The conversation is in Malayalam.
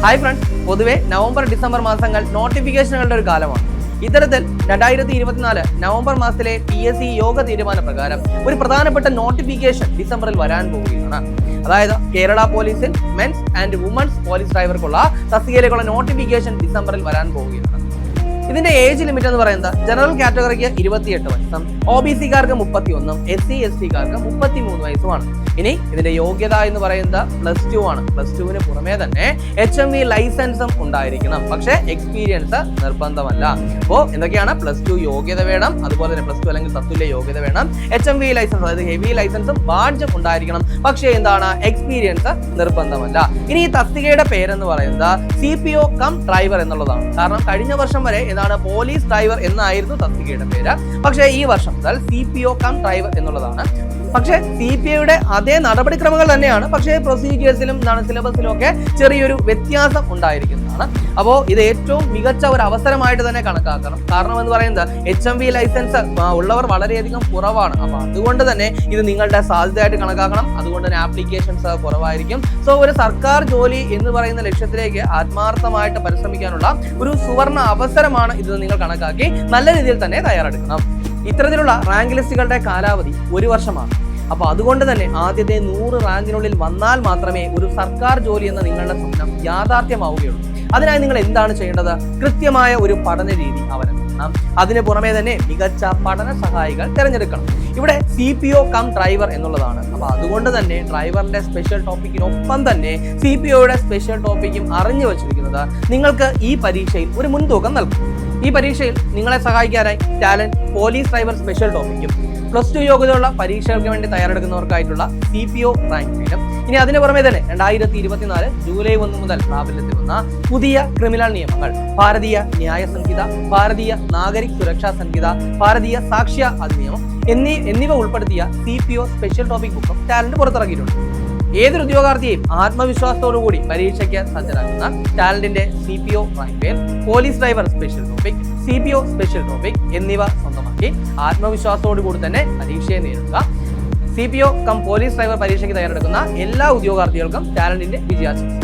ഹായ് ഫ്രണ്ട്സ്, പൊതുവെ നവംബർ ഡിസംബർ മാസങ്ങൾ നോട്ടിഫിക്കേഷനുകളുടെ ഒരു കാലമാണ്. ഇത്തരത്തിൽ 2024 നവംബർ മാസത്തിലെ PSC യോഗ തീരുമാന പ്രകാരം ഒരു പ്രധാനപ്പെട്ട നോട്ടിഫിക്കേഷൻ ഡിസംബറിൽ വരാൻ പോവുകയാണ്. അതായത് കേരള പോലീസിൽ മെൻസ് ആൻഡ് വുമൻസ് പോലീസ് ഡ്രൈവർക്കുള്ള തസ്തികയിലേക്കുള്ള നോട്ടിഫിക്കേഷൻ ഡിസംബറിൽ വരാൻ പോവുകയാണ്. ഇതിന്റെ ഏജ് ലിമിറ്റ് എന്ന് പറയുന്നത് ജനറൽ കാറ്റഗറിക്ക് 28 വയസ്സും OBC-കാർക്ക് 31, SC/ST-കാർക്ക് 33 വയസ്സുമാണ്. ഇനി ഇതിന്റെ യോഗ്യത എന്ന് പറയുന്നത് +2 ആണ്. +2-ന് പുറമെ തന്നെ HMV ലൈസൻസും ഉണ്ടായിരിക്കണം. പക്ഷേ എക്സ്പീരിയൻസ് നിർബന്ധമല്ല. അപ്പോൾ എന്തൊക്കെയാണ്? +2 യോഗ്യത വേണം, അതുപോലെ തന്നെ +2 അല്ലെങ്കിൽ തത്തുല്യ യോഗ്യത വേണം, HMV ലൈസൻസ് അതായത് ഹെവി ലൈസൻസും ബാഡ്ജും ഉണ്ടായിരിക്കണം. പക്ഷേ എന്താണ്? എക്സ്പീരിയൻസ് നിർബന്ധമല്ല. ഇനി ഈ തസ്തികയുടെ പേരെന്ന് പറയുന്നത് CPO കം ഡ്രൈവർ എന്നുള്ളതാണ്. കാരണം കഴിഞ്ഞ വർഷം വരെ പോലീസ് ഡ്രൈവർ എന്നായിരുന്നു തസ്തികയുടെ പേര്. പക്ഷേ ഈ വർഷം മുതൽ CPO കം ഡ്രൈവർ എന്നുള്ളതാണ്. പക്ഷേ CPOയുടെ അതേ നടപടിക്രമങ്ങൾ തന്നെയാണ്. പക്ഷേ പ്രൊസീജിയേഴ്സിലും സിലബസിലും ഒക്കെ ചെറിയൊരു വ്യത്യാസം ഉണ്ടായിരിക്കുന്നതാണ്. അപ്പോൾ ഇത് ഏറ്റവും മികച്ച ഒരു അവസരമായിട്ട് തന്നെ കണക്കാക്കണം. കാരണം എന്ന് പറയുന്നത് HMV ലൈസൻസ് ഉള്ളവർ വളരെയധികം കുറവാണ്. അപ്പോൾ അതുകൊണ്ട് തന്നെ ഇത് നിങ്ങളുടെ സാധ്യതയായിട്ട് കണക്കാക്കണം. അതുകൊണ്ട് തന്നെ ആപ്ലിക്കേഷൻസ് കുറവായിരിക്കും. സോ ഒരു സർക്കാർ ജോലി എന്ന് പറയുന്ന ലക്ഷ്യത്തിലേക്ക് ആത്മാർത്ഥമായിട്ട് പരിശ്രമിക്കാനുള്ള ഒരു സുവർണ അവസരമാണ് ഇത് നിങ്ങൾ കണക്കാക്കി നല്ല രീതിയിൽ തന്നെ തയ്യാറെടുക്കണം. ഇത്തരത്തിലുള്ള റാങ്ക് ലിസ്റ്റുകളുടെ കാലാവധി 1 വർഷമാണ്. അപ്പോൾ അതുകൊണ്ട് തന്നെ ആദ്യത്തെ 100 റാങ്കിനുള്ളിൽ വന്നാൽ മാത്രമേ ഒരു സർക്കാർ ജോലി എന്ന നിങ്ങളുടെ സ്വപ്നം യാഥാർത്ഥ്യമാവുകയുള്ളൂ. അതിനായി നിങ്ങൾ എന്താണ് ചെയ്യേണ്ടത്? കൃത്യമായ ഒരു പഠന രീതി അവലംബിക്കണം. അതിന് പുറമെ തന്നെ മികച്ച പഠന സഹായികൾ തിരഞ്ഞെടുക്കണം. ഇവിടെ CPO കം ഡ്രൈവർ എന്നുള്ളതാണ്. അപ്പോൾ അതുകൊണ്ട് തന്നെ ഡ്രൈവറിന്റെ സ്പെഷ്യൽ ടോപ്പിക്കിനൊപ്പം തന്നെ CPOയുടെ സ്പെഷ്യൽ ടോപ്പിക്കും അറിഞ്ഞു വച്ചിരിക്കുന്നത് നിങ്ങൾക്ക് ഈ പരീക്ഷയിൽ ഒരു മുൻതൂക്കം നൽകും. ഈ പരീക്ഷയിൽ നിങ്ങളെ സഹായിക്കാനായി ടാലന്റ് പോലീസ് ഡ്രൈവർ സ്പെഷ്യൽ ടോപ്പിക്കും +2 യോഗ്യതയുള്ള പരീക്ഷകൾക്ക് വേണ്ടി തയ്യാറെടുക്കുന്നവർക്കായിട്ടുള്ള CPO റാങ്ക് ഫയലും. ഇനി അതിന് പുറമെ തന്നെ 2024 ജൂലൈ 1 മുതൽ പ്രാബല്യത്തിൽ വന്ന പുതിയ ക്രിമിനൽ നിയമങ്ങൾ, ഭാരതീയ ന്യായ സംഹിത, ഭാരതീയ നാഗരിക് സുരക്ഷാ സംഹിത, ഭാരതീയ സാക്ഷ്യ അധിനിയമം എന്നിവ ഉൾപ്പെടുത്തിയ CPO സ്പെഷ്യൽ ടോപ്പിക് ബുക്കും ടാലന്റ് പുറത്തിറക്കിയിട്ടുണ്ട്. ഏതൊരു ഉദ്യോഗാർത്ഥിയെയും ആത്മവിശ്വാസത്തോടുകൂടി പരീക്ഷയ്ക്ക് സജ്ജരാക്കുന്ന ടാലന്റിന്റെ CPO rank file, police driver special topic, CPO special topic എന്നിവ സ്വന്തമാക്കി ആത്മവിശ്വാസത്തോടു കൂടി തന്നെ പരീക്ഷയെ നേരിടുക. CPO കം പോലീസ് ഡ്രൈവർ പരീക്ഷയ്ക്ക് തയ്യാറെടുക്കുന്ന എല്ലാ ഉദ്യോഗാർത്ഥികൾക്കും ടാലന്റിന്റെ വിജയാശംസ.